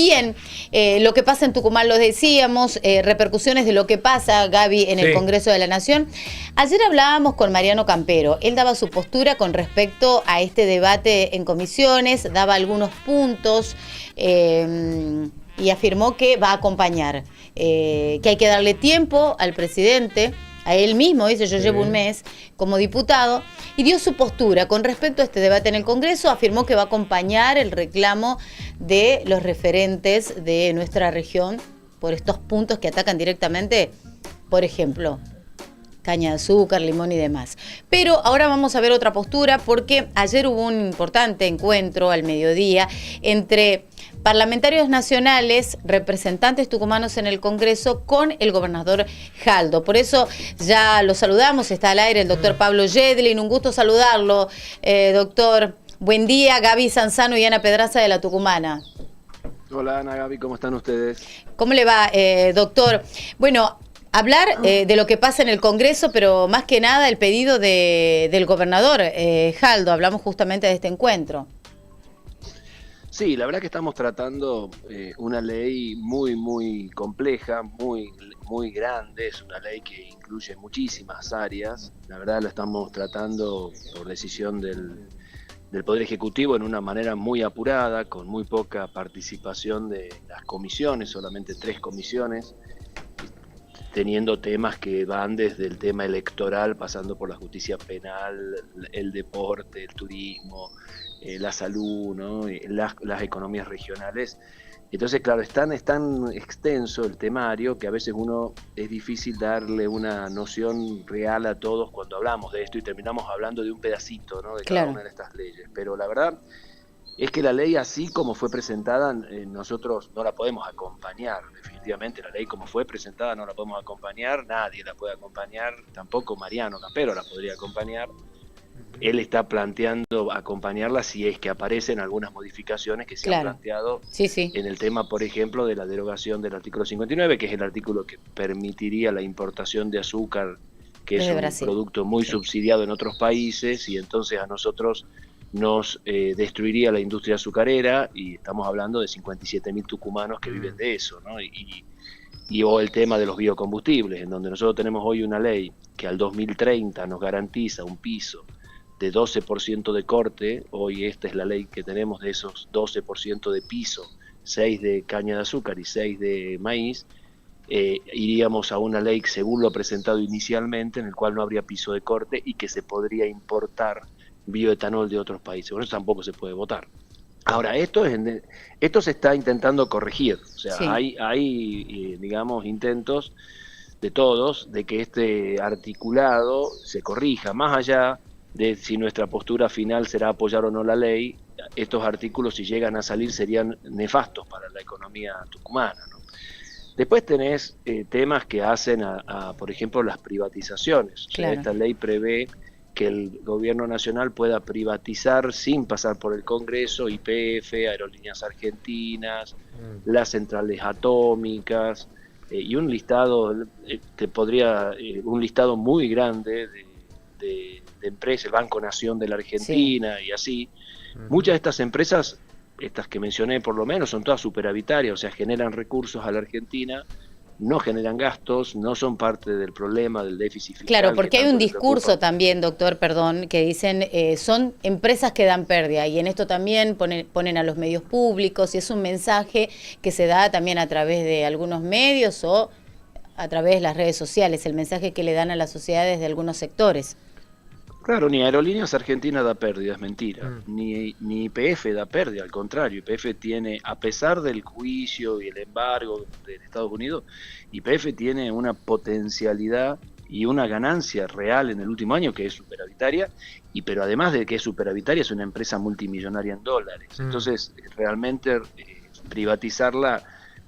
Bien, lo que pasa en Tucumán lo decíamos, repercusiones de lo que pasa, Gaby, en el Congreso de la Nación. Ayer hablábamos con Mariano Campero, él daba su postura con respecto a este debate en comisiones, daba algunos puntos y afirmó que va a acompañar, que hay que darle tiempo al presidente. A él mismo dice, yo llevo un mes como diputado, y dio su postura con respecto a este debate en el Congreso. Afirmó que va a acompañar el reclamo de los referentes de nuestra región por estos puntos que atacan directamente, por ejemplo, caña de azúcar, limón y demás. Pero ahora vamos a ver otra postura, porque ayer hubo un importante encuentro al mediodía entre parlamentarios nacionales, representantes tucumanos en el Congreso, con el gobernador Jaldo. Por eso ya lo saludamos, está al aire el doctor Pablo Yedlin, un gusto saludarlo, doctor. Buen día, Gaby Sanzano y Ana Pedraza de la Tucumana. Hola Ana, Gaby, ¿cómo están ustedes? ¿Cómo le va, doctor? Bueno, hablar de lo que pasa en el Congreso, pero más que nada el pedido del gobernador Jaldo. Hablamos justamente de este encuentro. Sí, la verdad que estamos tratando una ley muy compleja, muy grande. Es una ley que incluye muchísimas áreas. La verdad la estamos tratando por decisión del Poder Ejecutivo en una manera muy apurada, con muy poca participación de las comisiones, solamente 3 comisiones, teniendo temas que van desde el tema electoral, pasando por la justicia penal, el deporte, el turismo, la salud, ¿no? las economías regionales. Entonces, claro, es tan extenso el temario que a veces es difícil darle una noción real a todos cuando hablamos de esto, y terminamos hablando de un pedacito, ¿no? De cada una de estas leyes. Pero la verdad es que la ley, así como fue presentada, nosotros no la podemos acompañar. Definitivamente la ley como fue presentada no la podemos acompañar, nadie la puede acompañar, tampoco Mariano Campero la podría acompañar. Él está planteando acompañarla si es que aparecen algunas modificaciones que se han planteado en el tema, por ejemplo, de la derogación del artículo 59, que es el artículo que permitiría la importación de azúcar, que es un producto muy subsidiado en otros países, y entonces a nosotros nos destruiría la industria azucarera, y estamos hablando de 57.000 tucumanos que viven de eso, ¿no? O el tema de los biocombustibles, en donde nosotros tenemos hoy una ley que al 2030 nos garantiza un piso de 12% de corte. Hoy esta es la ley que tenemos de esos 12% de piso, 6 de caña de azúcar y 6 de maíz. Iríamos a una ley, según lo presentado inicialmente, en el cual no habría piso de corte y que se podría importar bioetanol de otros países. Bueno, eso tampoco se puede votar. Ahora, esto se está intentando corregir. O sea, hay digamos, intentos de todos de que este articulado se corrija. Más allá de si nuestra postura final será apoyar o no la ley, estos artículos, si llegan a salir, serían nefastos para la economía tucumana, ¿no? Después tenés temas que hacen por ejemplo, las privatizaciones. O sea, esta ley prevé que el gobierno nacional pueda privatizar sin pasar por el Congreso YPF, Aerolíneas Argentinas, las centrales atómicas, y un listado un listado muy grande de empresas, el Banco Nación de la Argentina y así. Muchas de estas empresas, estas que mencioné por lo menos, son todas superavitarias, o sea, generan recursos a la Argentina, no generan gastos, no son parte del problema del déficit fiscal. Claro, porque hay un discurso también, doctor, perdón, que dicen son empresas que dan pérdida, y en esto también ponen a los medios públicos, y es un mensaje que se da también a través de algunos medios o a través de las redes sociales, el mensaje que le dan a las sociedades de algunos sectores. Claro, ni Aerolíneas Argentinas da pérdida, es mentira, ni YPF da pérdida, al contrario, YPF tiene, a pesar del juicio y el embargo de Estados Unidos, YPF tiene una potencialidad y una ganancia real en el último año que es superavitaria, pero además de que es superavitaria, es una empresa multimillonaria en dólares. Entonces, realmente privatizarla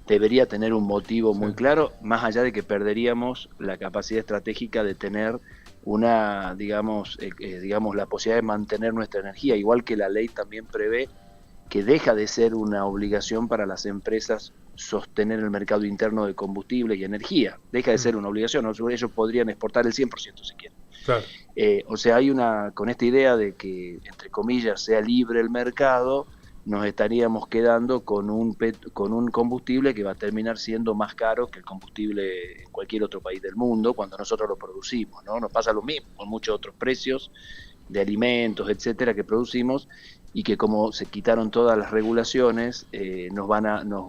debería tener un motivo muy claro, más allá de que perderíamos la capacidad estratégica de tener digamos, la posibilidad de mantener nuestra energía, igual que la ley también prevé que deja de ser una obligación para las empresas sostener el mercado interno de combustible y energía, deja de ser una obligación, ellos podrían exportar el 100% si quieren. Claro. O sea, con esta idea de que, entre comillas, sea libre el mercado, nos estaríamos quedando con con un combustible que va a terminar siendo más caro que el combustible en cualquier otro país del mundo cuando nosotros lo producimos, ¿no? Nos pasa lo mismo con muchos otros precios de alimentos, etcétera, que producimos, y que como se quitaron todas las regulaciones,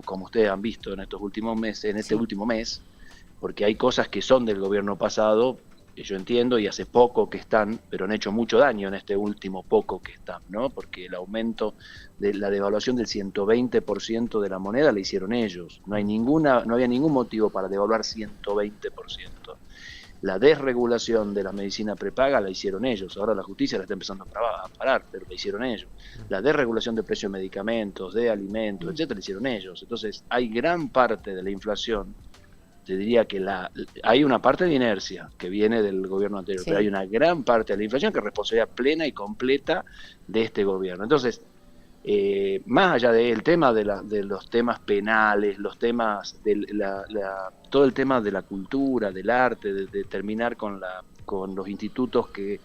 como ustedes han visto en estos últimos meses, en este último mes, porque hay cosas que son del gobierno pasado, que yo entiendo, y hace poco que están, pero han hecho mucho daño en este último poco que están, ¿no? Porque el aumento de la devaluación del 120% de la moneda la hicieron ellos. No había ningún motivo para devaluar 120%. La desregulación de la medicina prepaga la hicieron ellos. Ahora la justicia la está empezando a parar, pero la hicieron ellos. La desregulación de precios de medicamentos, de alimentos, etcétera, la hicieron ellos. Entonces, hay gran parte de la inflación. Te diría que hay una parte de inercia que viene del gobierno anterior, pero hay una gran parte de la inflación que es responsabilidad plena y completa de este gobierno. Entonces, más allá del tema de los temas penales, los temas todo el tema de la cultura, del arte, de terminar con los institutos que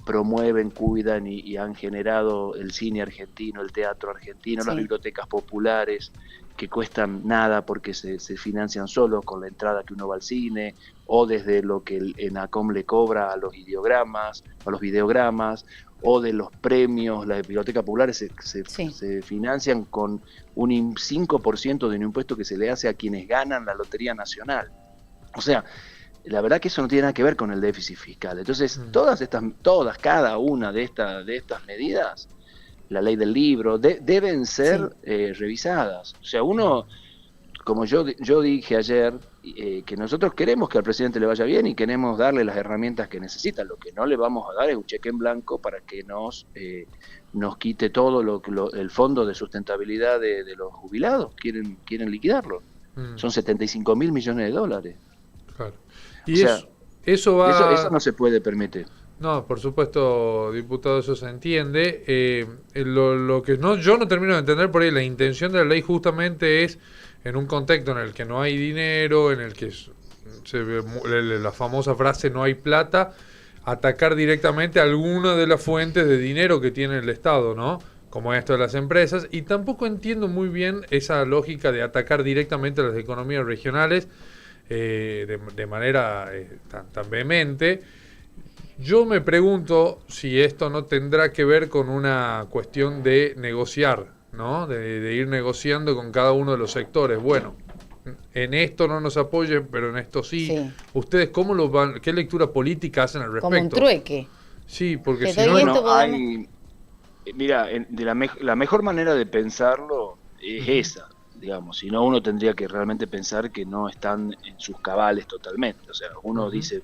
promueven, cuidan y han generado el cine argentino, el teatro argentino, las bibliotecas populares que cuestan nada porque se financian solo con la entrada que uno va al cine, o desde lo que el ENACOM le cobra a los ideogramas, o de los premios. Las bibliotecas populares se financian con un 5% de un impuesto que se le hace a quienes ganan la Lotería Nacional. O sea, la verdad que eso no tiene nada que ver con el déficit fiscal. Entonces, cada una de estas medidas, la ley del libro, deben ser revisadas. O sea, uno, como yo dije ayer, que nosotros queremos que al presidente le vaya bien y queremos darle las herramientas que necesita. Lo que no le vamos a dar es un cheque en blanco para que nos quite todo el fondo de sustentabilidad de los jubilados. Quieren liquidarlo. Son 75 mil millones de dólares. Claro. Y eso no se puede permitir. No, por supuesto, diputado, eso se entiende. Lo que yo no termino de entender por ahí, la intención de la ley justamente es, en un contexto en el que no hay dinero, en el que se ve la famosa frase "no hay plata", atacar directamente alguna de las fuentes de dinero que tiene el Estado, ¿no? Como esto de las empresas. Y tampoco entiendo muy bien esa lógica de atacar directamente a las economías regionales de manera tan vehemente. Yo me pregunto si esto no tendrá que ver con una cuestión de negociar, ¿no? De ir negociando con cada uno de los sectores. Bueno, en esto no nos apoyen, pero en esto sí. ¿Ustedes cómo qué lectura política hacen al respecto? Como un trueque. Sí, porque si no... Mira, la mejor manera de pensarlo es esa. Digamos, si no, uno tendría que realmente pensar que no están en sus cabales totalmente. O sea, uno dice,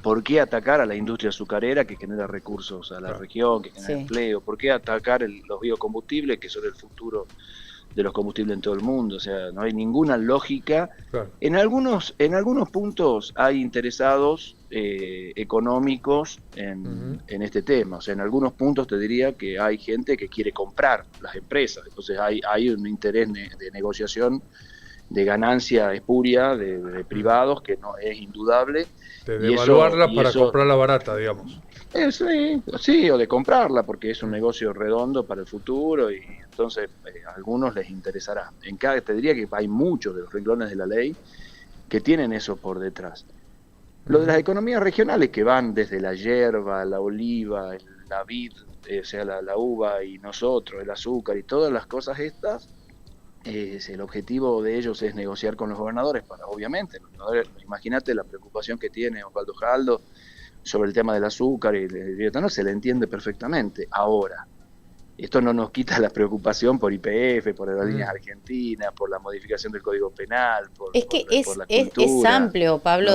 ¿por qué atacar a la industria azucarera que genera recursos a la región, que genera empleo? ¿Por qué atacar los biocombustibles, que son el futuro de los combustibles en todo el mundo? O sea, no hay ninguna lógica. Claro. En algunos puntos hay interesados económicos en este tema. O sea, en algunos puntos te diría que hay gente que quiere comprar las empresas. Entonces hay un interés de negociación, de ganancia espuria de privados que no es indudable. De devaluarla para comprarla barata, digamos. Sí, o de comprarla porque es un negocio redondo para el futuro y entonces a algunos les interesará. Te diría que hay muchos de los renglones de la ley que tienen eso por detrás. Lo de las economías regionales que van desde la yerba, la oliva, la vid, o sea, la uva y nosotros, el azúcar y todas las cosas estas, el objetivo de ellos es negociar con los gobernadores obviamente, imagínate la preocupación que tiene Osvaldo Jaldo sobre el tema del azúcar y el etanol, se le entiende perfectamente. Ahora, esto no nos quita la preocupación por YPF, por aerolíneas argentinas, por la modificación del Código Penal, por la cultura. Es amplio, Pablo,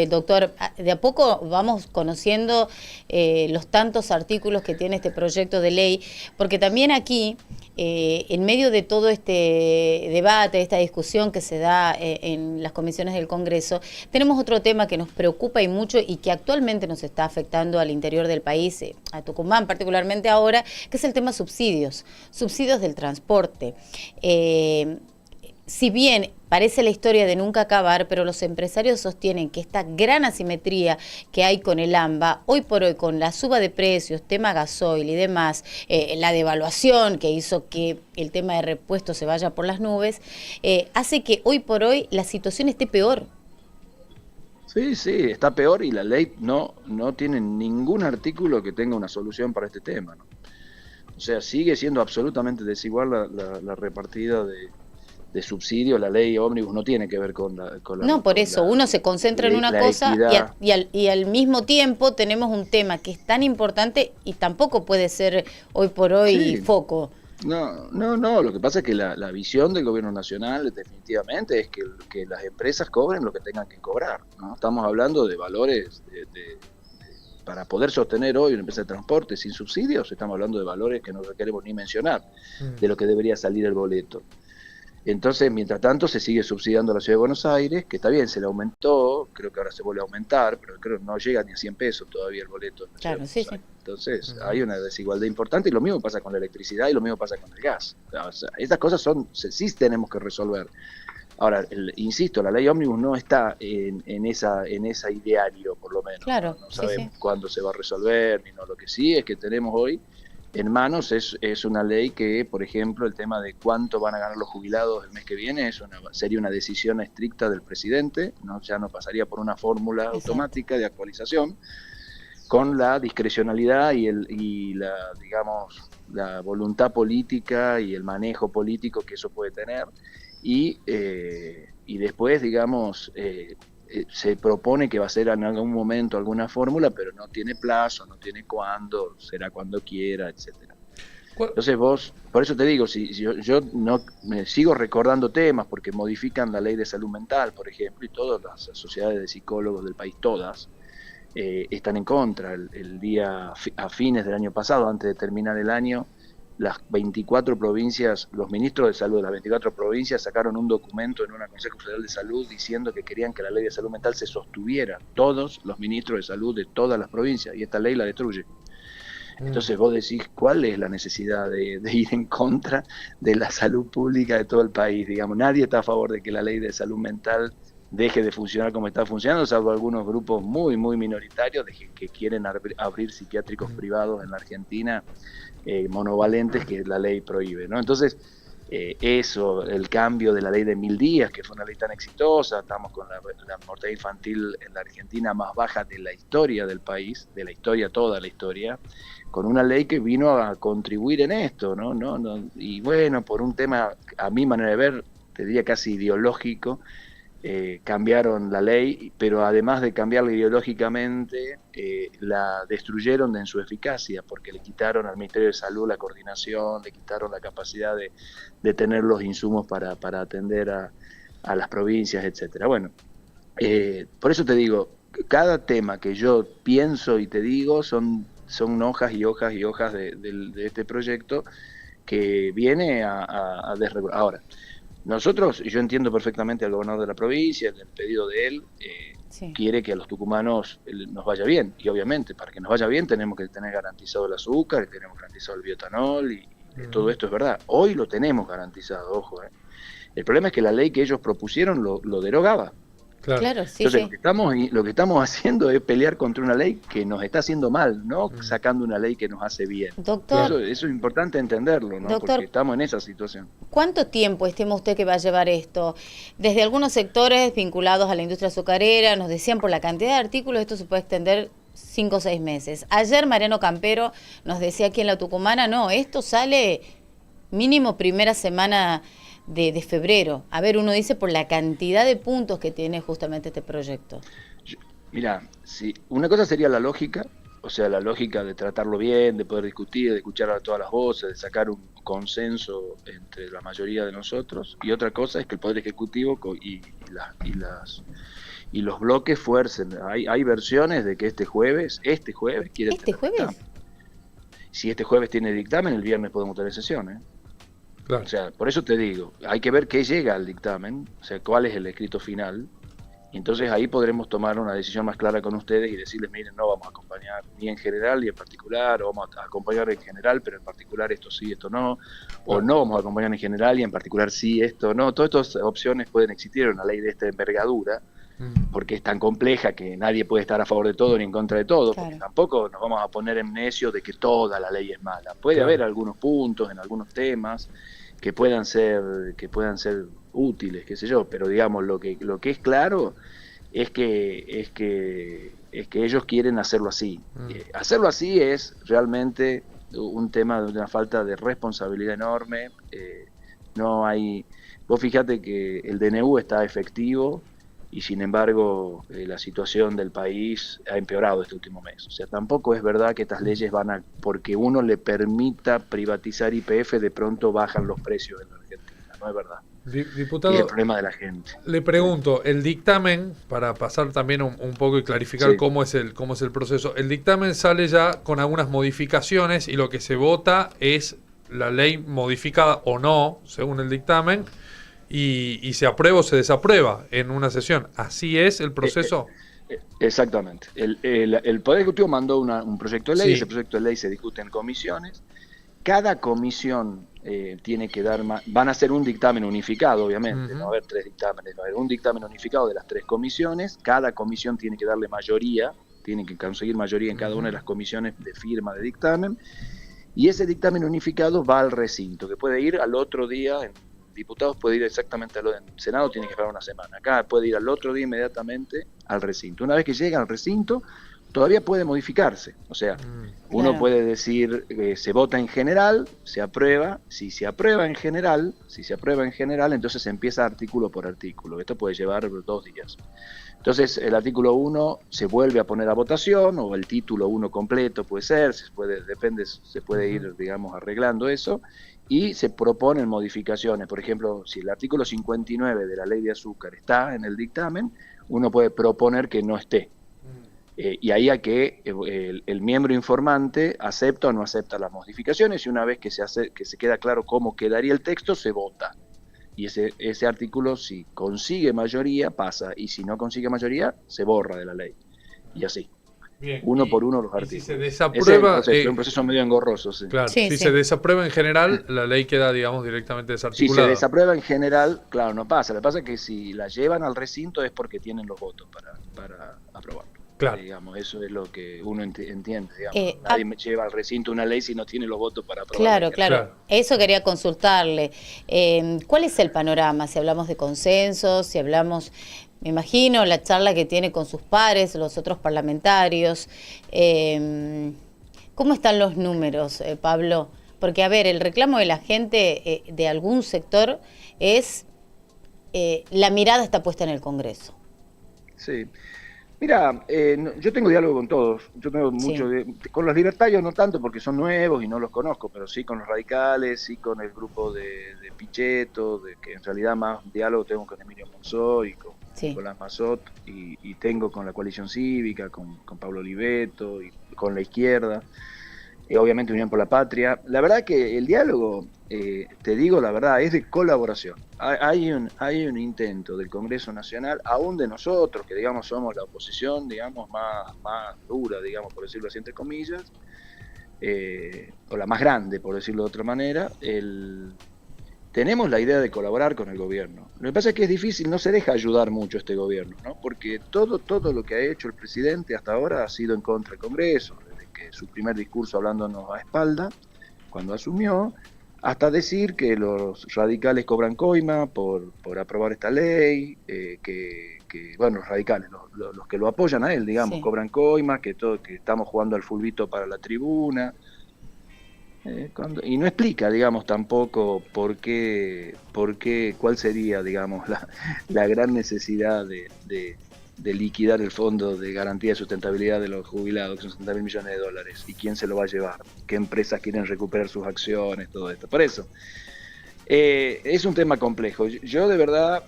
doctor. De a poco vamos conociendo los tantos artículos que tiene este proyecto de ley, porque también aquí, en medio de todo este debate, esta discusión que se da en las comisiones del Congreso, tenemos otro tema que nos preocupa y mucho y que actualmente nos está afectando al interior del país, a Tucumán particularmente ahora, que es el tema subsidios del transporte. si bien parece la historia de nunca acabar, pero los empresarios sostienen que esta gran asimetría que hay con el AMBA, hoy por hoy con la suba de precios, tema gasoil y demás, la devaluación que hizo que el tema de repuestos se vaya por las nubes, hace que hoy por hoy la situación esté peor. Sí, sí, está peor y la ley no tiene ningún artículo que tenga una solución para este tema, ¿no? O sea, sigue siendo absolutamente desigual la repartida de subsidios. La ley ómnibus no tiene que ver con la no, por eso, uno se concentra en una cosa y al mismo tiempo tenemos un tema que es tan importante y tampoco puede ser hoy por hoy foco. No, lo que pasa es que la visión del gobierno nacional definitivamente es que las empresas cobren lo que tengan que cobrar, ¿no? Estamos hablando de valores para poder sostener hoy una empresa de transporte sin subsidios, estamos hablando de valores que no queremos ni mencionar, de lo que debería salir el boleto. Entonces, mientras tanto, se sigue subsidiando la Ciudad de Buenos Aires, que está bien, se le aumentó, creo que ahora se vuelve a aumentar, pero creo que no llega ni a 100 pesos todavía el boleto. Claro, sí. Entonces, hay una desigualdad importante y lo mismo pasa con la electricidad y lo mismo pasa con el gas. O sea, estas cosas sí tenemos que resolver. Ahora, insisto, la ley ómnibus no está en esa ideario, por lo menos. Claro, no sabemos cuándo se va a resolver, ni no. Lo que sí es que tenemos hoy en manos es una ley que, por ejemplo, el tema de cuánto van a ganar los jubilados el mes que viene sería una decisión estricta del presidente, ¿no? Ya no pasaría por una fórmula automática de actualización, con la discrecionalidad y la voluntad política y el manejo político que eso puede tener. Y después, se propone que va a ser en algún momento alguna fórmula, pero no tiene plazo, no tiene cuándo, será cuando quiera, etcétera. Entonces por eso te digo, si yo no me sigo recordando temas, porque modifican la ley de salud mental, por ejemplo, y todas las sociedades de psicólogos del país, todas, están en contra. El día a fines del año pasado, antes de terminar el año, las 24 provincias, los ministros de salud de las 24 provincias sacaron un documento en un Consejo Federal de Salud diciendo que querían que la ley de salud mental se sostuviera, todos los ministros de salud de todas las provincias, y esta ley la destruye. Entonces vos decís, ¿cuál es la necesidad de ir en contra de la salud pública de todo el país? Digamos, nadie está a favor de que la ley de salud mental deje de funcionar como está funcionando, salvo algunos grupos muy, muy minoritarios que quieren abrir psiquiátricos privados en la Argentina, monovalentes, que la ley prohíbe, ¿no? Entonces, el cambio de la ley de 1000 días, que fue una ley tan exitosa, estamos con la mortalidad infantil en la Argentina más baja de la historia del país, de la historia, toda la historia, con una ley que vino a contribuir en esto, ¿no? Y bueno, por un tema, a mi manera de ver, te diría casi ideológico, cambiaron la ley, pero además de cambiarla ideológicamente, la destruyeron en su eficacia, porque le quitaron al Ministerio de Salud la coordinación, le quitaron la capacidad de tener los insumos para atender a las provincias, etcétera. Bueno, por eso te digo, cada tema que yo pienso y te digo son hojas y hojas y hojas de este proyecto que viene a desregular. Ahora, nosotros, y yo entiendo perfectamente al gobernador de la provincia, el pedido de él, quiere que a los tucumanos nos vaya bien, y obviamente para que nos vaya bien tenemos que tener garantizado el azúcar, tenemos garantizado el bioetanol, y todo esto es verdad. Hoy lo tenemos garantizado, ojo. El problema es que la ley que ellos propusieron lo derogaba. Claro, sí. Entonces lo que estamos haciendo es pelear contra una ley que nos está haciendo mal, no sacando una ley que nos hace bien. Doctor, eso es importante entenderlo, ¿no? Doctor, porque estamos en esa situación. ¿Cuánto tiempo estima usted que va a llevar esto? Desde algunos sectores vinculados a la industria azucarera nos decían, por la cantidad de artículos, esto se puede extender 5 o 6 meses. Ayer Mariano Campero nos decía aquí en La Tucumana, no, esto sale mínimo primera semana de febrero. A ver, uno dice por la cantidad de puntos que tiene justamente este proyecto. Mira, si una cosa sería la lógica, o sea, la lógica de tratarlo bien, de poder discutir, de escuchar a todas las voces, de sacar un consenso entre la mayoría de nosotros, y otra cosa es que el Poder Ejecutivo y los bloques fuercen. Hay versiones de que este jueves quieren ¿Este jueves? Dictamen. Si este jueves tiene dictamen, el viernes podemos tener sesión, Claro. O sea, por eso te digo, hay que ver qué llega al dictamen, o sea, cuál es el escrito final, Entonces ahí podremos tomar una decisión más clara con ustedes y decirles, miren, no vamos a acompañar ni en general ni en particular, o vamos a acompañar en general, pero en particular esto sí, esto no, o no vamos a acompañar en general y en particular sí, esto no. Todas estas opciones pueden existir en una ley de esta envergadura, porque es tan compleja que nadie puede estar a favor de todo ni en contra de todo, porque tampoco nos vamos a poner en necio de que toda la ley es mala. Puede haber algunos puntos en algunos temas que puedan ser útiles, qué sé yo, pero digamos lo que es claro es que ellos quieren hacerlo así. Hacerlo así es realmente un tema de una falta de responsabilidad enorme. No hay, vos fíjate que el DNU está efectivo y sin embargo la situación del país ha empeorado este último mes. O sea, tampoco es verdad que estas leyes van a, porque uno le permita privatizar YPF, de pronto bajan los precios en la Argentina. No es verdad. Diputado, es el problema de la gente. Le pregunto, el dictamen, para pasar también un poco y clarificar cómo es el proceso, el dictamen sale ya con algunas modificaciones y lo que se vota es la ley modificada o no, según el dictamen, y se aprueba o se desaprueba en una sesión. ¿Así es el proceso? Exactamente. El Poder Ejecutivo mandó un proyecto de ley, ese proyecto de ley se discute en comisiones. Cada comisión tiene que dar van a ser un dictamen unificado, obviamente, no va a haber 3 dictámenes, va a haber un dictamen unificado de las 3 comisiones. Cada comisión tiene que darle mayoría, tiene que conseguir mayoría en cada una de las comisiones de firma de dictamen, y ese dictamen unificado va al recinto, que puede ir al otro día. En diputados puede ir exactamente en Senado, tiene que esperar una semana. Acá puede ir al otro día inmediatamente al recinto. Una vez que llega al recinto, todavía puede modificarse. O sea, uno puede decir se vota en general, se aprueba. Si se aprueba en general, entonces se empieza artículo por artículo. Esto puede llevar 2 días. Entonces el artículo 1 se vuelve a poner a votación, o el título 1 completo puede ser, se puede ir, digamos, arreglando eso, y se proponen modificaciones. Por ejemplo, si el artículo 59 de la ley de azúcar está en el dictamen, uno puede proponer que no esté. Y ahí a que el miembro informante acepta o no acepta las modificaciones, y una vez que se queda claro cómo quedaría el texto, se vota. Y ese artículo, si consigue mayoría, pasa, y si no consigue mayoría, se borra de la ley. Y así. Bien, uno por uno los artículos. Si se desaprueba, es un proceso medio engorroso. Sí. Claro, si se desaprueba en general, la ley queda, digamos, directamente desarticulada. Si se desaprueba en general, claro, no pasa. Lo que pasa es que si la llevan al recinto es porque tienen los votos para aprobarlo. Claro. Digamos, eso es lo que uno entiende. Digamos. Nadie me lleva al recinto una ley si no tiene los votos para aprobarla. Claro. Eso quería consultarle. ¿Cuál es el panorama? Si hablamos de consensos, si hablamos... Me imagino la charla que tiene con sus pares, los otros parlamentarios. ¿Cómo están los números, Pablo? Porque, a ver, el reclamo de la gente de algún sector es la mirada está puesta en el Congreso. Sí. Mira, yo tengo diálogo con todos. Yo tengo mucho con los libertarios no tanto porque son nuevos y no los conozco, pero sí con los radicales, sí con el grupo de Pichetto, que en realidad más diálogo tengo con Emilio Monzó y con Nicolás Massot, y tengo con la coalición cívica, con Pablo Oliveto y con la izquierda, y obviamente Unión por la Patria. La verdad que el diálogo, te digo la verdad, es de colaboración. Hay un intento del Congreso Nacional, aún de nosotros, que digamos somos la oposición, digamos, más dura, digamos, por decirlo así entre comillas, o la más grande, por decirlo de otra manera, tenemos la idea de colaborar con el gobierno. Lo que pasa es que es difícil, no se deja ayudar mucho este gobierno, ¿no? Porque todo lo que ha hecho el presidente hasta ahora ha sido en contra del Congreso, desde que su primer discurso hablándonos a espalda, cuando asumió, hasta decir que los radicales cobran coima por aprobar esta ley, bueno, los radicales, los que lo apoyan a él, digamos, cobran coima, que estamos jugando al fulbito para la tribuna. Y no explica, digamos, tampoco cuál sería, digamos, la gran necesidad de liquidar el fondo de garantía de sustentabilidad de los jubilados, que son 60.000 millones de dólares, y quién se lo va a llevar, qué empresas quieren recuperar sus acciones, todo esto. Por eso, es un tema complejo. Yo de verdad,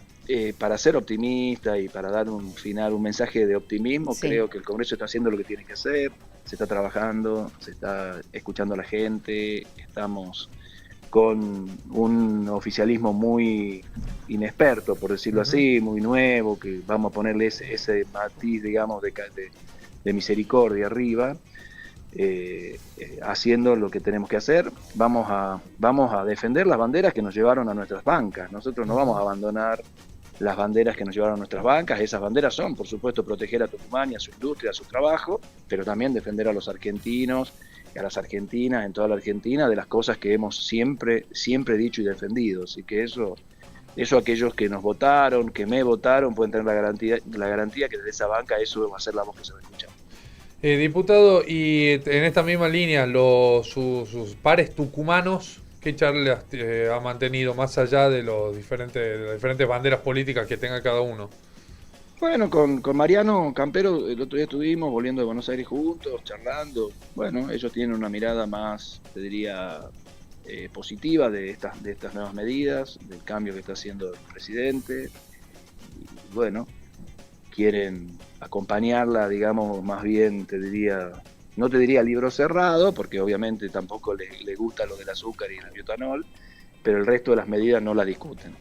para ser optimista y para dar un mensaje de optimismo, creo que el Congreso está haciendo lo que tiene que hacer, se está trabajando, se está escuchando a la gente, estamos con un oficialismo muy inexperto, por decirlo así, muy nuevo, que vamos a ponerle ese matiz, digamos, de misericordia arriba, haciendo lo que tenemos que hacer. Vamos a defender las banderas que nos llevaron a nuestras bancas. Nosotros no vamos a abandonar las banderas que nos llevaron a nuestras bancas. Esas banderas son, por supuesto, proteger a Tucumán y a su industria, a su trabajo, pero también defender a los argentinos y a las argentinas en toda la Argentina de las cosas que hemos siempre dicho y defendido. Así que eso aquellos que nos votaron, que me votaron, pueden tener la garantía que desde esa banca eso va a ser la voz que se va a escuchar. Diputado, y en esta misma línea, sus pares tucumanos, ¿qué charlas ha mantenido más allá de las diferentes banderas políticas que tenga cada uno? Bueno, con Mariano Campero el otro día estuvimos volviendo de Buenos Aires juntos, charlando. Bueno, ellos tienen una mirada más, te diría, positiva de estas nuevas medidas, del cambio que está haciendo el presidente. Y bueno, quieren acompañarla, digamos, más bien, no te diría libro cerrado, porque obviamente tampoco le gusta lo del azúcar y el biotanol, pero el resto de las medidas no la discuten.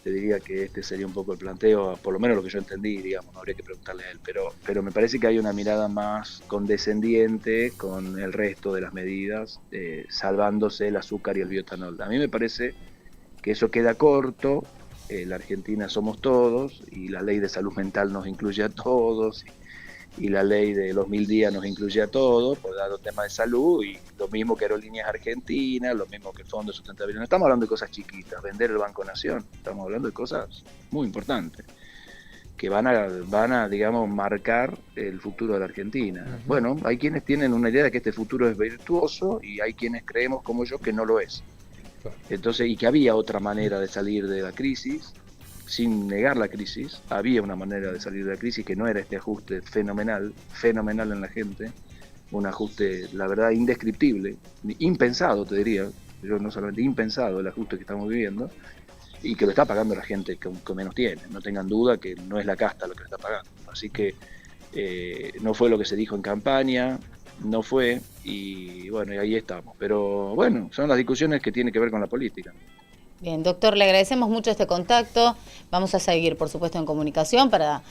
Te diría que este sería un poco el planteo, por lo menos lo que yo entendí, digamos, no habría que preguntarle a él, pero me parece que hay una mirada más condescendiente con el resto de las medidas, salvándose el azúcar y el biotanol. A mí me parece que eso queda corto. La Argentina somos todos y la ley de salud mental nos incluye a todos y la ley de los 1000 días nos incluye a todos por dar un tema de salud, y lo mismo que Aerolíneas Argentinas, lo mismo que el Fondo de Sustentabilidad. No estamos hablando de cosas chiquitas, vender el Banco Nación, estamos hablando de cosas muy importantes que van a digamos, marcar el futuro de la Argentina. Uh-huh. Bueno, hay quienes tienen una idea de que este futuro es virtuoso y hay quienes creemos, como yo, que no lo es. Entonces, y que había otra manera de salir de la crisis, sin negar la crisis, había una manera de salir de la crisis que no era este ajuste fenomenal en la gente, un ajuste, la verdad, indescriptible, impensado, te diría, yo no solamente impensado el ajuste que estamos viviendo, y que lo está pagando la gente que menos tiene, no tengan duda que no es la casta lo que lo está pagando, así que no fue lo que se dijo en campaña, no fue, y bueno, y ahí estamos. Pero bueno, son las discusiones que tienen que ver con la política. Bien, doctor, le agradecemos mucho este contacto. Vamos a seguir, por supuesto, en comunicación para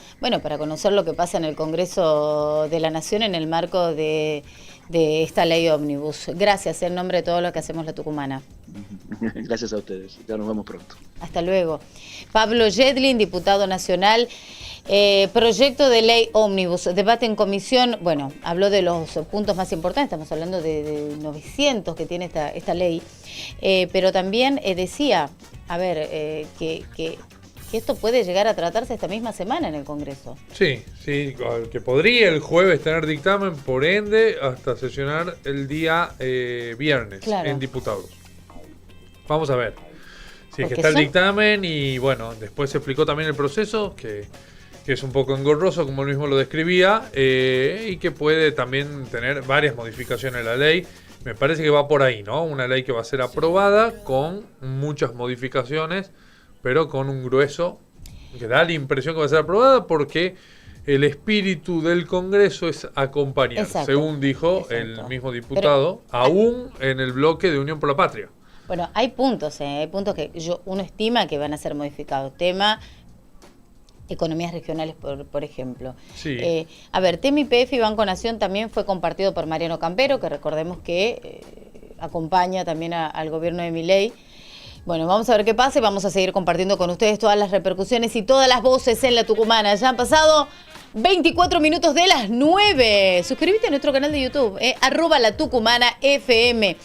conocer lo que pasa en el Congreso de la Nación en el marco de esta ley ómnibus. Gracias, en nombre de todos los que hacemos La Tucumana. Gracias a ustedes, ya nos vemos pronto. Hasta luego. Pablo Yedlin, diputado nacional. Proyecto de ley ómnibus, debate en comisión. Bueno, habló de los puntos más importantes, estamos hablando de 900 que tiene esta ley, pero también decía, que esto puede llegar a tratarse esta misma semana en el Congreso. Sí, que podría el jueves tener dictamen, por ende, hasta sesionar el día viernes, claro, en diputados. Vamos a ver. Si es que está el dictamen, y bueno, después se explicó también el proceso, que es un poco engorroso, como él mismo lo describía, y que puede también tener varias modificaciones en la ley. Me parece que va por ahí, ¿no? Una ley que va a ser aprobada con muchas modificaciones, pero con un grueso que da la impresión que va a ser aprobada, porque el espíritu del Congreso es acompañar, según dijo el mismo diputado, aún en el bloque de Unión por la Patria. Bueno, hay puntos que uno estima que van a ser modificados. Tema economías regionales, por ejemplo. Sí. Tema YPF y Banco Nación también fue compartido por Mariano Campero, que recordemos que acompaña también al gobierno de Milei. Bueno, vamos a ver qué pasa y vamos a seguir compartiendo con ustedes todas las repercusiones y todas las voces en La Tucumana. Ya han pasado 24 minutos de las 9. Suscríbete a nuestro canal de YouTube, @LaTucumanaFM.